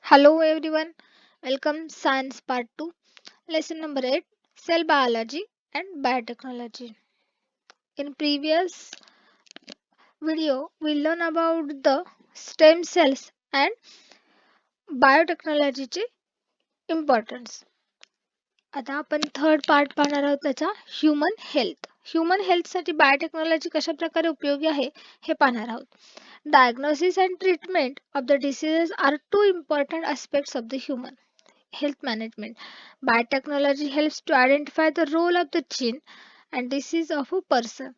Hello everyone, welcome Science Part 2, Lesson number 8, Cell Biology and Biotechnology. In previous video, we learn about the stem cells and biotechnologyचे importance. आता आपण third part पाहणार आहोत त्याचा human health. Human हेल्थसाठी biotechnology कशा प्रकारे उपयोगी आहे हे पाहणार आहोत. Diagnosis and treatment of the diseases are two important aspects of the human health management. Biotechnology helps to identify the role of the gene and disease of a person.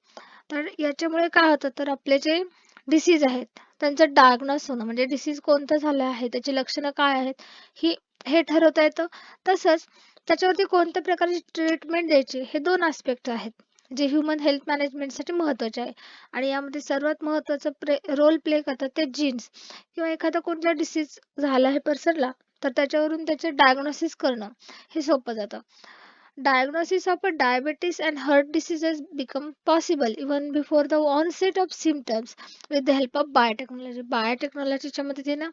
तर याच्यामुळे काय होतं तर आपले जे डिसीज आहेत त्यांचं डायग्नोस होणं म्हणजे डिसीज कोणतं झालं आहे त्याची लक्षणं काय आहेत ही हे ठरवता येतं. तसंच त्याच्यावरती कोणत्या प्रकारची ट्रीटमेंट द्यायची हे दोन आस्पेक्ट आहेत जे ह्युमन हेल्थ मॅनेजमेंटसाठी महत्त्वाचे आहे. आणि यामध्ये सर्वात महत्त्वाचं रोल प्ले करतात ते जीन्स किंवा एखादा कोणता डिसीज झाला आहे पर्सनला तर त्याच्यावरून त्याचे डायग्नोसिस करणं हे सोपं जातं. Diagnosis of a diabetes and heart diseases become possible even before the onset of symptoms with the help of biotechnology. बायोटेक्नॉलॉजीच्या मदतीने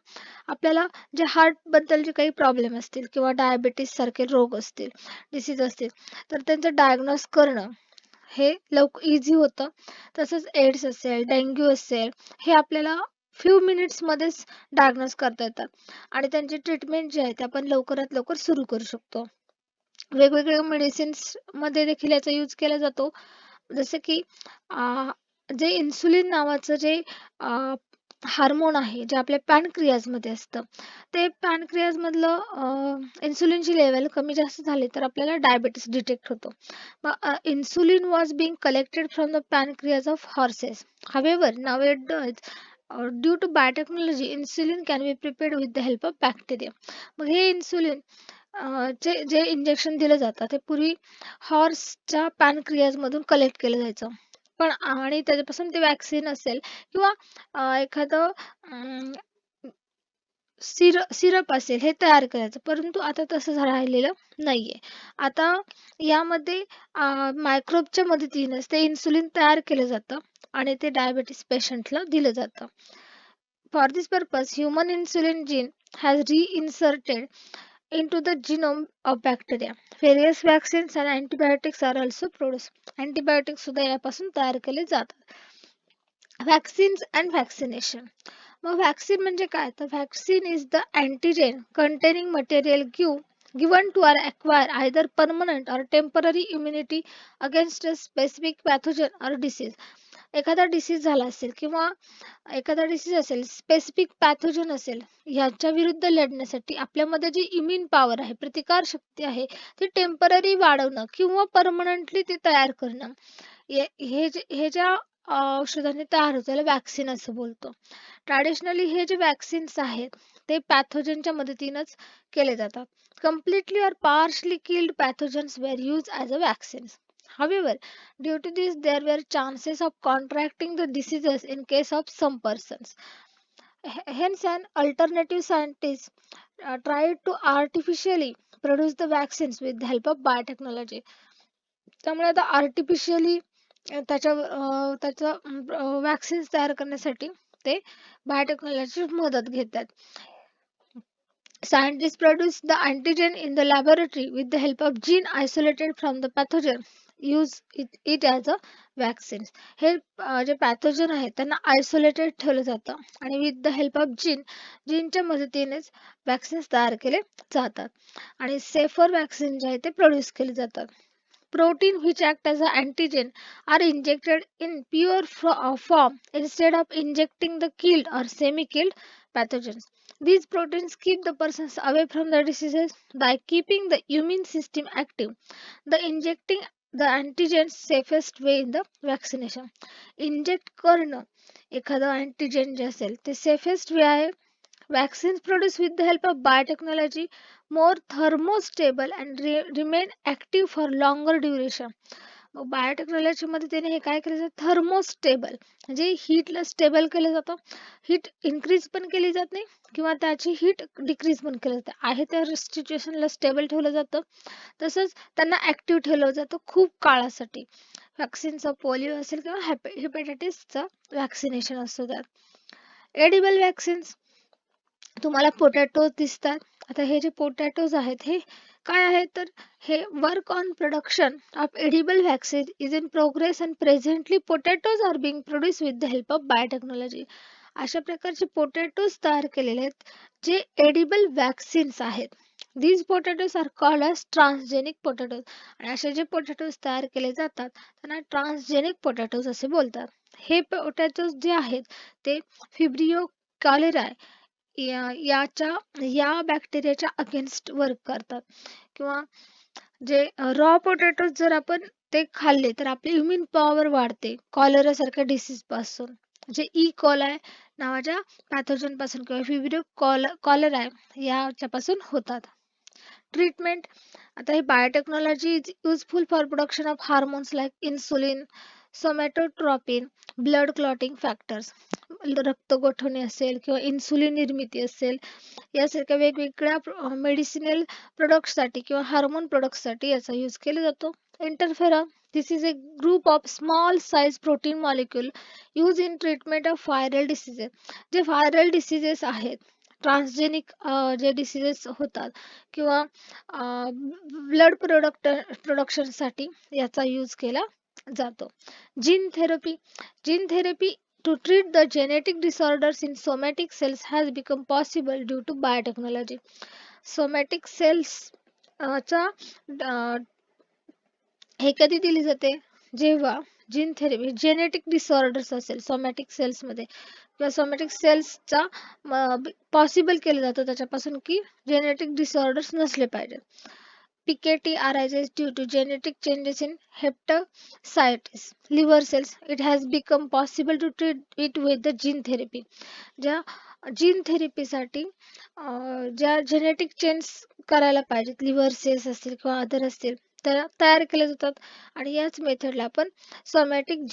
आपल्याला जे हार्ट बद्दलचे काही प्रॉब्लेम असतील किंवा डायबिटीस सारखे रोग असतील, डिसीज असतील तर त्यांचं डायग्नोस करणं हे इझी होतं. तसंच एड्स असेल, डेंग्यू असेल हे आपल्याला फ्यू मिनिट्स मध्येच डायग्नोस करता येतात आणि त्यांची ट्रीटमेंट जी आहे ते आपण लवकरात लवकर सुरू करू शकतो. वेगवेगळ्या मेडिसिन्स मध्ये देखील याचा यूज केला जातो. जसे की जे इन्सुलिन नावाचं जे हार्मोन आहे जे आपल्या पॅनक्रियाज मध्ये असतं ते पॅनक्रियाज मधलं इन्सुलिनची लेवल कमी जास्त झाली तर आपल्याला डायबिटीस डिटेक्ट होतो. Insulin was being collected from the pancreas of horses. However, nowadays, due to biotechnology, insulin can be prepared with the help of bacteria. मग हे इन्सुलिन जे जे इंजेक्शन दिलं जातं ते पूर्वी हॉर्सच्या पॅनक्रियाज मधून कलेक्ट केलं जायचं. पण आणि त्याच्यापासून ते वॅक्सिन असेल किंवा एखादं सिरप असेल हे तयार करायचं. परंतु आता तसं राहिलेलं नाहीये. आता यामध्ये मायक्रोबच्या मदतीनेच ते इन्सुलिन तयार केलं जातं आणि ते डायबिटीस पेशंटला दिलं जातं. For this purpose, human insulin gene has reinserted into the genome of bacteria. Various vaccines and antibiotics are also produced. Antibiotics सुद्धा यापासून तयार केले जातात. Vaccines and vaccination. मग व्हॅक्सिन म्हणजे काय तर vaccine is the antigen containing material given to or acquire either permanent or temporary immunity against a specific pathogen or disease. एखादा डिसीज झाला असेल किंवा एखादा डिसीज असेल स्पेसिफिक पॅथोजन असेल ह्याच्या विरुद्ध लढण्यासाठी आपल्यामध्ये जी इम्युन पॉवर आहे प्रतिकार शक्ती आहे ती टेम्पररी वाढवणं किंवा परमनंटली ती तयार करणं हे ज्या औषधाने तयार होतं त्याला वॅक्सिन असं बोलतो. ट्रॅडिशनली हे जे वॅक्सिन्स आहेत ते पॅथोजनच्या मदतीनंच केले जातात. Completely or partially killed pathogens were used as a vaccines. However, due to this, there were chances of contracting the diseases in case of some persons. Hence, an alternative scientist tried to artificially produce the vaccines with the help of biotechnology. त्यामुळे आता artificially त्याचं vaccines तयार करण्यासाठी ते बायोटेक्नॉलॉजीची मदत घेतात. Scientists produce the antigen in the laboratory with the help of gene isolated from the pathogen. Use it as a vaccine. हे जे पॅथोजन आहेत त्यांना आयसोलेटेड ठेवलं जातं आणि विथ द हेल्प ऑफ जीनच्या मदतीनेच वॅक्सिन्स तयार केले जातात आणि सेफर वॅक्सिन जे आहे ते प्रोड्यूस केले जातात. Protein which act as an antigen are injected in pure form instead of injecting the killed or semi-killed pathogens. These proteins keep the persons away from the diseases by keeping the immune system active. The injecting the antigen safest way in the vaccination. Inject करणं एखादं antigen जे असेल ते safest way आहे. Vaccines produced with the help of biotechnology more thermostable and remain active for longer duration. मग biotechnology मदतीने हे काय केलं जातं थर्मोस्टेबल म्हणजे हीटला स्टेबल केलं जातं. हीट इन्क्रीज पण केली जात नाही किंवा त्याची हीट डिक्रीज पण केली जाते आहे त्या सिच्युएशनला स्टेबल ठेवलं जातं. तसंच त्यांना ऍक्टिव्ह ठेवलं जातं खूप काळासाठी. वॅक्सिनचं पोलिओ असेल किंवा हेपॅटायटिसचं वॅक्सिनेशन असतो त्यात. एडिबल वॅक्सिन्स तुम्हाला पोटॅटोज दिसतात. आता हे जे पोटॅटोज आहेत हे काय आहेत तर हे work on production of edible vaccine is in progress and presently potatoes are being produce with the help of biotechnology. अशा प्रकारचे पोटॅटोज तयार केलेले आहेत जे एडिबल वॅक्सिन्स आहेत. these potatoes are called as transgenic potatoes. आणि असे जे पोटॅटोज तयार केले जातात त्यांना ट्रान्सजेनिक पोटॅटोज असे बोलतात. हे पोटॅटोज जे आहेत ते फिब्रियो कॉलेराय या बॅक्टेरियाच्या अगेन्स्ट वर्क करतात. किंवा जे रॉ पोटॅटोज जर आपण ते खाल्ले तर आपली इम्युन पॉवर वाढते कॉलरा सारख्या डिसीज पासून, जे ई कॉलाय नावाच्या पॅथोजन पासून किंवा फिब्रियो कॉलराय याच्यापासून होतात. ट्रीटमेंट, आता हे biotechnology is useful for production of hormones like insulin, somatotropin, blood clotting factors, रक्त गोठवणे असेल किंवा इन्सुलिन निर्मिती असेल यासारख्या वेगवेगळ्या मेडिसिनल प्रोडक्ट्ससाठी किंवा हार्मोन प्रोडक्ट्ससाठी याचा यूज केला जातो. Interferon, this is a group of small size protein molecule use in treatment of viral diseases. जे व्हायरल डिसीजेस आहेत, ट्रान्सजेनिक जे डिसीजेस होतात किंवा ब्लड प्रोडक्शनसाठी याचा यूज केला जातो. Gene therapy, gene therapy to treat the genetic disorders in somatic cells has become possible due to biotechnology. Somatic cells चा हे कधी दिली जाते जेव्हा जीन थेरपी जेनेटिक डिसऑर्डर्स असेल सोमॅटिक सेल्स मध्ये किंवा सोमॅटिक सेल्सचा पॉसिबल केलं जातं त्याच्यापासून की जेनेटिक डिसऑर्डर्स नसले पाहिजेत. PKT arises due to genetic changes in hepatocytes, liver cells. It has become possible to treat it with the gene therapy. ज्या जीन थेरपीसाठी ज्या जेनेटिक चेंज करायला पाहिजेत, लिव्हर सेल्स असतील किंवा अदर असतील तर तयार केले जातात आणि याच मेथडला आपण सोमॅटिक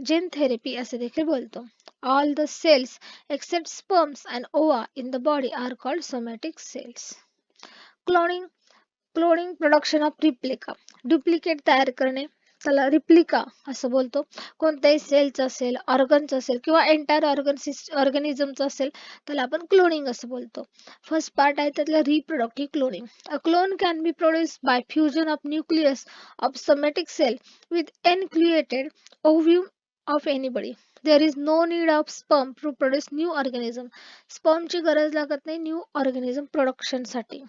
जीन थेरपी असे देखील बोलतो. All the cells except sperms and ova in the body are called somatic cells. Cloning, cloning production of replica, duplicate तयार करणे त्याला रिप्लिका असं बोलतो. कोणत्याही सेलचं असेल, ऑर्गनचं असेल किंवा एंटायर ऑर्गनिझमचं असेल त्याला आपण क्लोनिंग असं बोलतो. फर्स्ट पार्ट आहे त्यातला reproductive cloning. A clone can be produce by fusion of nucleus of somatic cell with enucleated ovum of anybody. There is no need of sperm to produce new organism. स्पर्मची गरज लागत नाही new organism प्रोडक्शनसाठी.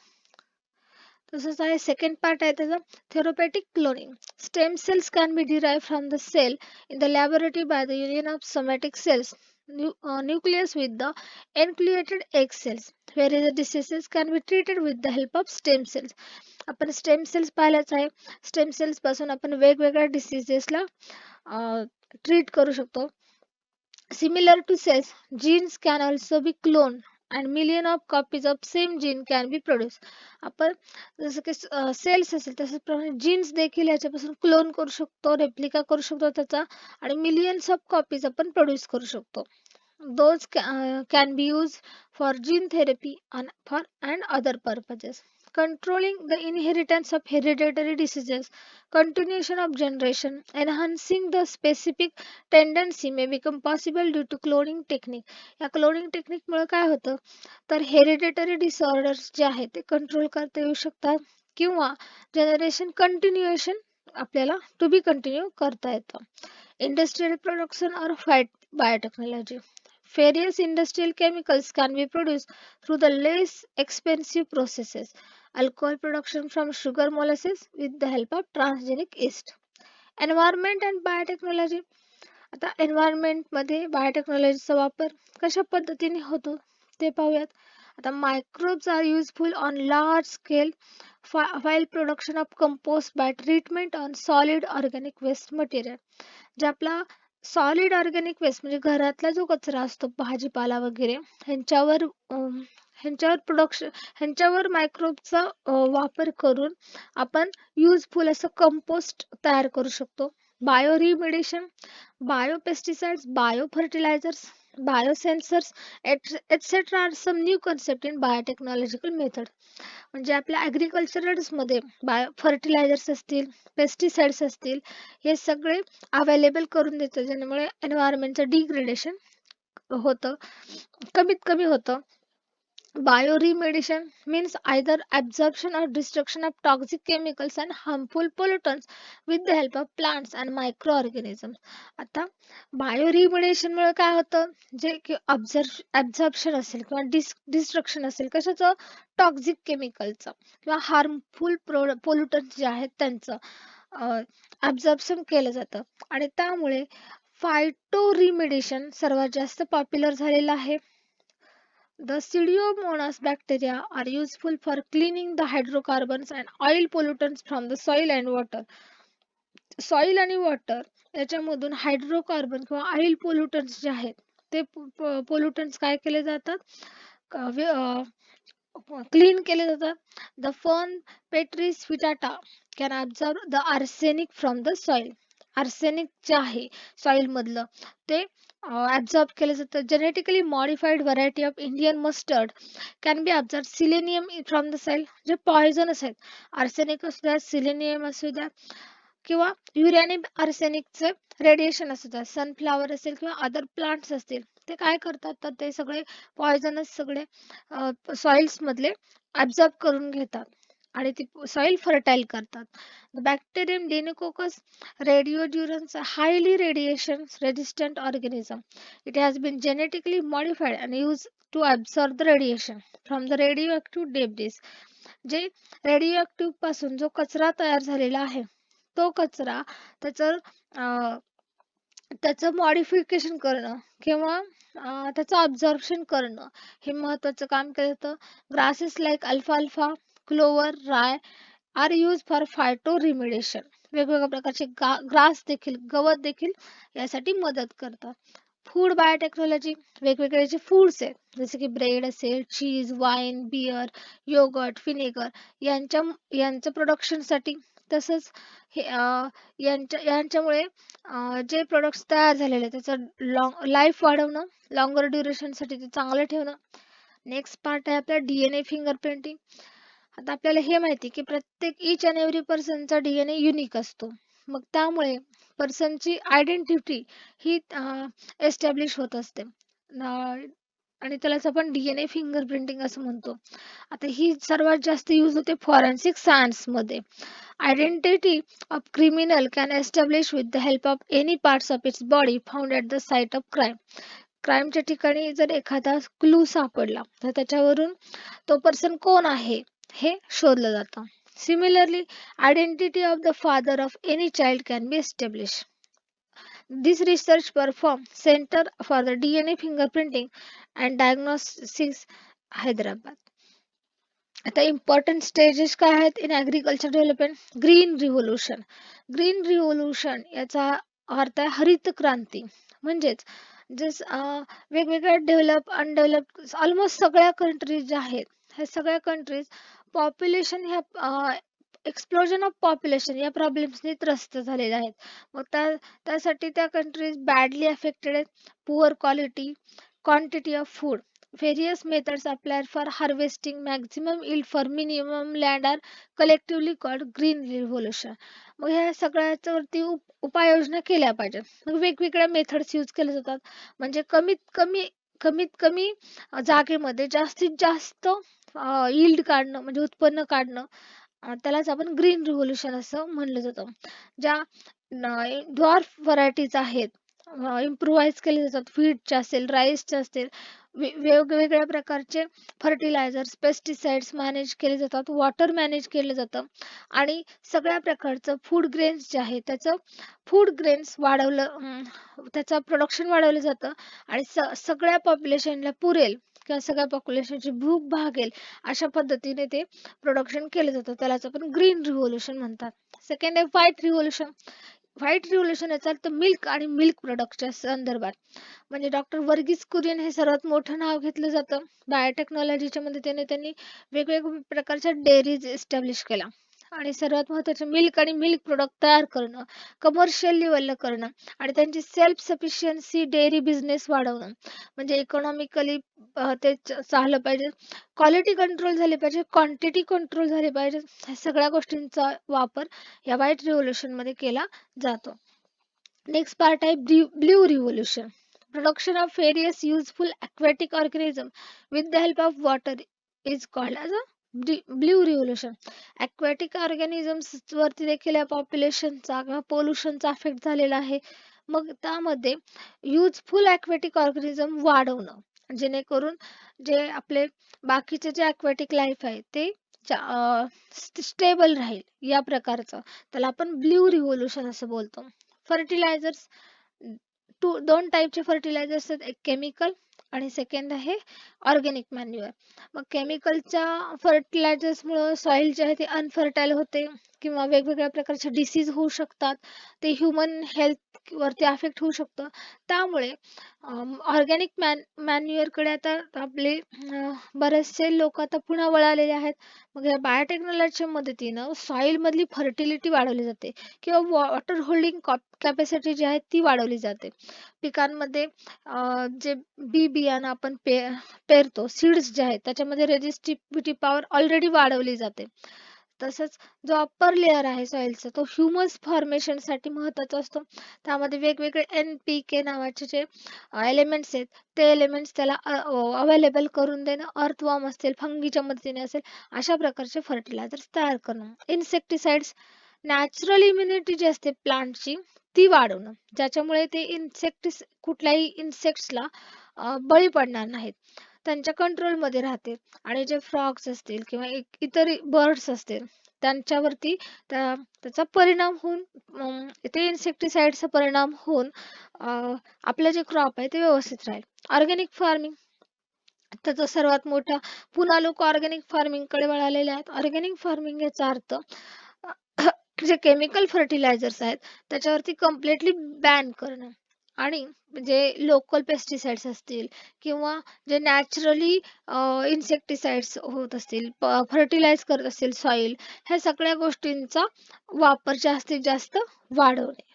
तसंच आहे second part आहे त्याचा therapeutic cloning. Stem cells can be derive from the cell in the laboratory by the union of somatic cells nucleus with the enucleated egg cells, whereas the diseases can be treated with the help of stem cells. आपण stem cells पाहिलाच आहे. Stem cells पासून आपण वेगवेगळ्या डिसीजेसला treat करू शकतो. Similar to cells, genes can also be cloned and million of copies of same gene can be produced. आपण जसं की सेल्स असेल तसंच प्रमाणे जीन्स देखील याच्यापासून क्लोन करू शकतो, रेप्लिका करू शकतो त्याचा आणि मिलियन्स ऑफ कॉपीज आपण प्रोड्यूस करू शकतो. Those can be used for gene therapy and other purposes. Controlling the inheritance of hereditary diseases, continuation of generation, enhancing the specific tendency may become possible due to cloning technique. या cloning टेक्निकमुळे काय होतं तर hereditary disorders जे आहेत ते control करता येऊ शकतात किंवा जनरेशन कंटिन्युएशन आपल्याला टू बी कंटिन्यू करता येतं. इंडस्ट्रियल प्रोडक्शन और fight biotechnology. Various industrial chemicals can be produced through the less expensive processes. Alcohol production from sugar molasses with the help of transgenic yeast. Environment and biotechnology. आता environment मध्ये बायोटेक्नॉलॉजीचा वापर कशा पद्धतीने होतो ते पाहूयात. आता microbes are useful on large scale while production of compost by treatment on solid organic waste material. जे आपला सॉलिड ऑर्गॅनिक वेस्ट म्हणजे घरातला जो कचरा असतो भाजीपाला वगैरे ह्यांच्यावर मायक्रोबचा वापर करून आपण युजफुल असं कंपोस्ट तयार करू शकतो. Bioremediation, biopesticides, biofertilizers, biosensors etcetera are some new concept in biotechnological method. म्हणजे आपल्या ॲग्रिकल्चरल्समध्ये बायो फर्टिलायझर्स असतील, पेस्टिसाइड्स असतील, हे सगळे अवेलेबल करून देतं ज्यामुळे एन्व्हायरमेंटचं डिग्रेडेशन होतं, कमीत कमी होतं. Bioremediation means either absorption or destruction of toxic chemicals and harmful pollutants with the help of plants and microorganisms. आता बायोरिमिडिएशन मुळे काय होतं, जे की ॲब्झॉर्प्शन असेल किंवा डिस्ट्रक्शन असेल कशाचं, टॉक्झिक केमिकलचं किंवा हार्मफुल पोल्युटन्स जे आहेत त्यांचं ॲब्झॉर्प्शन केलं जातं. आणि त्यामुळे फायटोरिमिडिएशन सर्वात जास्त पॉप्युलर झालेलं आहे. The Pseudomonas bacteria are useful for cleaning the hydrocarbons and oil pollutants from the soil and water. Soil आणि वॉटर याच्यामधून हायड्रोकार्बन किंवा ऑइल पोल्युटन्ट्स जे आहेत ते पोल्युटन्ट्स काय केले जातात, क्लीन केले जातात. The fern pteris vittata can absorb the arsenic from the soil. Arsenic जे आहे सॉइल मधलं ते ॲब्झॉर्ब केलं जातं. Genetically modified variety of Indian mustard can be absorb selenium from the soil. जे पॉयझनस आहेत, आर्सेनिक असू द्या, सिलेनियम असू द्या किंवा युरॅनियम आर्सेनिकचे रेडिएशन असू द्या, सनफ्लावर असेल किंवा अदर प्लांट्स असतील, ते काय करतात तर ते सगळे पॉयझनस सगळे सॉइल्स मधले ॲब्झॉर्ब करून घेतात आणि ती सॉइल फर्टाईल करतात. The bacterium deinococcus radiodurans highly radiation resistant organism. It has been genetically modified and used to absorb the radiation from the radioactive debris. जे रेडिओ पासून जो कचरा तयार झालेला आहे तो कचरा त्याचं त्याचं मॉडिफिकेशन करणं किंवा त्याचं ऑब्झर्प्शन करणं हे महत्वाचं काम केलं जातं. ग्रासेस लाईक अल्फाल्फा, clover, rye are use for phytoremediation. वेगवेगळ्या प्रकारचे ग्रास देखील, गवत देखील यासाठी मदत करतात. फूड बायोटेक्नॉलॉजी, वेगवेगळे जे फूड्स आहेत जसे की ब्रेड असेल, चीज, वाईन, बियर, योगर्ट, विनेगर यांच्या प्रोडक्शनसाठी, तसंच हे यांच्यामुळे जे प्रोडक्ट्स तयार झालेले आहेत त्याचं लाईफ वाढवणं, लॉंगर ड्युरेशनसाठी ते चांगलं ठेवणं. नेक्स्ट पार्ट आहे आपला डीएनए फिंगरप्रिंटिंग. आता आपल्याला हे माहिती की प्रत्येक इच अँड एव्हरी पर्सनचा डीएनए युनिक असतो. मग त्यामुळे पर्सनची आयडेंटिटी ही एस्टॅब्लिश होत असते आणि त्यालाच आपण डीएनए फिंगरप्रिंटिंग असं म्हणतो. आता ही सर्वात जास्त यूज होते फॉरेन्सिक सायन्स मध्ये. Identity of criminal can establish with the help of any parts of its body found at the site of crime. क्राईमच्या ठिकाणी जर एखादा क्लू सापडला तर त्याच्यावरून तो पर्सन कोण आहे हे शोधलं जातं. Similarly identity of the father of any child can be establish. This research performed Center for the DNA Fingerprinting and Diagnostics, Hyderabad. आता इम्पॉर्टंट स्टेजेस काय आहेत in agriculture development. Green revolution. Green revolution याचा अर्थ आहे हरित क्रांती. म्हणजेच वेगवेगळ्या डेव्हलप अनडेव्हलप ऑलमोस्ट सगळ्या कंट्रीज ज्या आहेत ह्या सगळ्या कंट्रीज पॉप्युलेशन ह्या एक्सप्लोजन ऑफ पॉप्युलेशन या प्रॉब्लेम्सनी त्रस्त झालेल्या आहेत. मग त्यासाठी त्या कंट्रीज बॅडली अफेक्टेड आहेत. Poor quality quantity of food. Various methods applied for harvesting maximum yield for minimum land are collectively called green revolution. मग ह्या सगळ्यावरती उपाययोजना केल्या पाहिजेत. मग वेगवेगळ्या मेथड्स यूज केल्या जातात. म्हणजे कमीत कमी जागेमध्ये जास्तीत जास्त यील्ड काढणं म्हणजे उत्पन्न काढणं, त्यालाच आपण ग्रीन रिव्होल्युशन असं म्हणलं जातं. ज्या ड्वार्फ व्हरायटीज आहेत इम्प्रुव्हाइज केले जातात, व्हीटच्या असेल, राईसच्या असेल, वेगवेगळ्या प्रकारचे फर्टिलायझर्स, पेस्टिसाइड्स मॅनेज केले जातात, वॉटर मॅनेज केलं जातं आणि सगळ्या प्रकारचं फूड ग्रेन्स जे आहे त्याचं फूड ग्रेन्स त्याचं प्रोडक्शन वाढवलं जातं आणि सगळ्या पॉप्युलेशनला पुरेल किंवा सगळ्या पॉप्युलेशनची भूक भागेल अशा पद्धतीने ते प्रोडक्शन केलं जातं. त्यालाच आपण ग्रीन रिव्होल्युशन म्हणतात. सेकंड आहे व्हाईट रिव्होल्युशन. व्हाईट रिव्होल्युशन याचा अर्थ मिल्क आणि मिल्क प्रोडक्टच्या संदर्भात. म्हणजे डॉक्टर वर्गीस कुरियन हे सर्वात मोठं नाव घेतलं जातं. बायोटेक्नॉलॉजीच्या मदतीने त्यांनी वेगवेगळ्या प्रकारच्या डेअरीज एस्टॅब्लिश केल्या आणि सर्वात महत्त्वाचे मिल्क आणि मिल्क प्रोडक्ट तयार करणं, कमर्शियल लेवलला करणं आणि त्यांची सेल्फ सफिशियन्सी डेअरी बिझनेस वाढवणं. म्हणजे इकॉनॉमिकली ते चाललं पाहिजे, क्वालिटी कंट्रोल झाली पाहिजे, क्वांटिटी कंट्रोल झाली पाहिजे. ह्या सगळ्या गोष्टींचा वापर या व्हाईट रिव्होल्युशन मध्ये केला जातो. नेक्स्ट पार्ट आहे blue revolution. Production of various useful aquatic organism with the help of water is called as a blue revolution. Aquatic organisms वरती देखील या पॉप्युलेशनचा किंवा पोल्युशनचा अफेक्ट झालेला आहे. मग त्यामध्ये युजफुल aquatic organism वाढवणं जेणेकरून जे आपले बाकीचे जे aquatic लाईफ आहे ते स्टेबल राहील या प्रकारचं, त्याला आपण ब्ल्यू रिव्होल्युशन असं बोलतो. फर्टिलायझर्स, दोन टाईपचे फर्टिलायझर्स आहेत, एक केमिकल आणि सेकंड आहे ऑर्गॅनिक मॅन्युअर. मग केमिकलच्या फर्टिलायझर्समुळे सॉइल जे आहे ते अनफर्टाईल होते किंवा वेगवेगळ्या प्रकारचे डिसीज होऊ शकतात, ते ह्युमन हेल्थ वरती अफेक्ट होऊ शकतं. त्यामुळे ऑर्गॅनिक मॅन्युअरकडे आता आपले बरेचसे लोक आता पुन्हा वळालेले आहेत. मग या बायोटेक्नॉलॉजीच्या मदतीनं सॉइल मधली फर्टिलिटी वाढवली जाते किंवा वॉटर होल्डिंग कॅपॅसिटी जी आहे ती वाढवली जाते. पिकांमध्ये जे बियाणं आपण पेरतो, सीड्स जे आहेत त्याच्यामध्ये रेजिस्टिव्हिटी पॉवर ऑलरेडी वाढवली जाते. तसंच जो अप्पर लेअर आहे सॉइलचा तो ह्युमस फॉर्मेशन साठी महत्वाचा असतो. त्यामध्ये वेगवेगळे NPK नावाचे जे एलिमेंट्स आहेत ते एलिमेंट्स त्याला अवेलेबल करून देणं, अर्थवॉर्म असतील, फंगीच्या मदतीने असेल, अशा प्रकारचे फर्टिलायझर्स तयार करणं. इन्सेक्टिसाइड्स, नॅचरल इम्युनिटी जी असते प्लांटची ती वाढवणं, ज्याच्यामुळे ते कुठल्याही इन्सेक्ट्सला बळी पडणार नाहीत, त्यांच्या कंट्रोलमध्ये राहते. आणि जे फ्रॉग्स असतील किंवा इतर बर्ड्स असतील त्यांच्यावरती त्याचा परिणाम होऊन ते इन्सेक्टिसाइडचा परिणाम होऊन आपलं जे क्रॉप आहे ते व्यवस्थित राहील. ऑर्गॅनिक फार्मिंग, त्याचा सर्वात मोठा, पुन्हा लोक ऑर्गॅनिक फार्मिंग कडे वळालेले आहेत. ऑर्गॅनिक फार्मिंग याचा अर्थ जे केमिकल फर्टिलायझर्स आहेत त्याच्यावरती कम्प्लिटली बॅन करणं आणि जे लोकल पेस्टिसाइड्स असतील किंवा जे नॅचरली इन्सेक्टिसाइड्स होत असतील, फर्टिलाइज करत असतील सॉइल, ह्या सगळ्या गोष्टींचा वापर जास्तीत जास्त वाढवणे.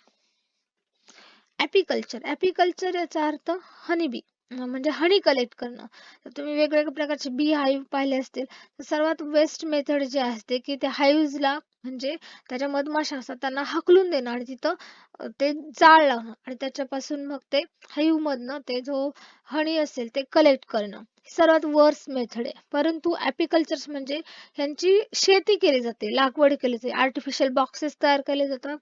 ॲपिकल्चर याचा अर्थ हनीबी, म्हणजे हनी कलेक्ट करणं. तर तुम्ही वेगवेगळ्या प्रकारचे बी हाईव्ह पाहिले असतील, तर सर्वात बेस्ट मेथड जे असते की त्या हाईव्हला म्हणजे त्याच्या मधमाशा असतात त्यांना हकलून देणं आणि तिथं ते जाळ लावणं आणि त्याच्यापासून मग ते हाईव्ह मधनं ते जो हनी असेल ते कलेक्ट करणं, सर्वात वर्स मेथड आहे. परंतु ॲपिकल्चर म्हणजे ह्यांची शेती केली जाते, लागवड केली जाते, आर्टिफिशियल बॉक्सेस तयार केले जातात,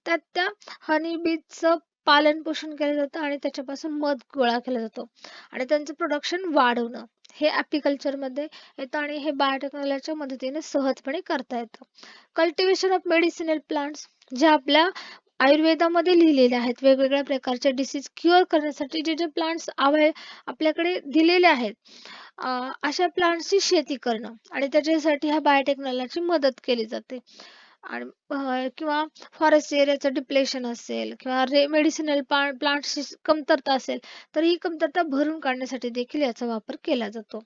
त्यात त्या हनी बीजचं पालन पोषण केलं जातं आणि त्याच्यापासून मध गोळा केला जातो आणि त्यांचं प्रोडक्शन वाढवणं हे ॲपिकल्चर मध्ये येतं आणि हे बायोटेक्नॉलॉजीच्या मदतीने सहजपणे करता येतं. कल्टिवेशन ऑफ मेडिसिनल प्लांट्स, जे आपल्या आयुर्वेदामध्ये लिहिलेले आहेत, वेगवेगळ्या प्रकारचे डिसीज क्युअर करण्यासाठी जे जे प्लांट्स आपल्याकडे दिलेले आहेत, अशा प्लांट्सची शेती करणं आणि त्याच्यासाठी ह्या बायोटेक्नॉलॉजी मदत केली जाते. आणि किंवा फॉरेस्ट एरियाचं डिप्लेशन असेल किंवा मेडिसिनल प्लांट्सची कमतरता असेल तर ही कमतरता भरून काढण्यासाठी देखील याचा वापर केला जातो.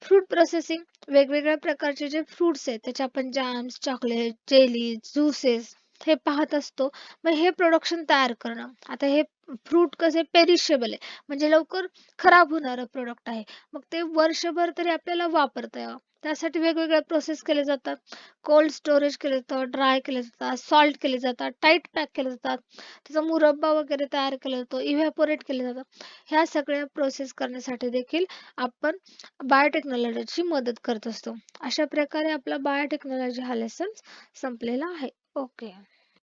फ्रूट प्रोसेसिंग, वेगवेगळ्या प्रकारचे जे फ्रुट्स आहेत त्याचे आपण जॅम्स, चॉकलेट, जेली, ज्युसेस हे पाहत असतो. मग हे प्रोडक्शन तयार करणं, आता हे फ्रूट कसे पेरिशेबल आहे म्हणजे लवकर खराब होणारं प्रोडक्ट आहे, मग ते वर्षभर तरी आपल्याला वापरता यावं त्यासाठी वेगवेगळ्या प्रोसेस केले जातात. कोल्ड स्टोरेज केलं जातं, ड्राय केले जातात, सॉल्ट केले जातात, टाईट पॅक केले जातात, त्याचा मुरब्बा वगैरे तयार केला जातो, इव्हॅपोरेट केले जातात. ह्या सगळ्या प्रोसेस करण्यासाठी देखील आपण बायोटेक्नॉलॉजीची मदत करत असतो. अशा प्रकारे आपला बायोटेक्नॉलॉजी हा लेसन संपलेला आहे. ओके.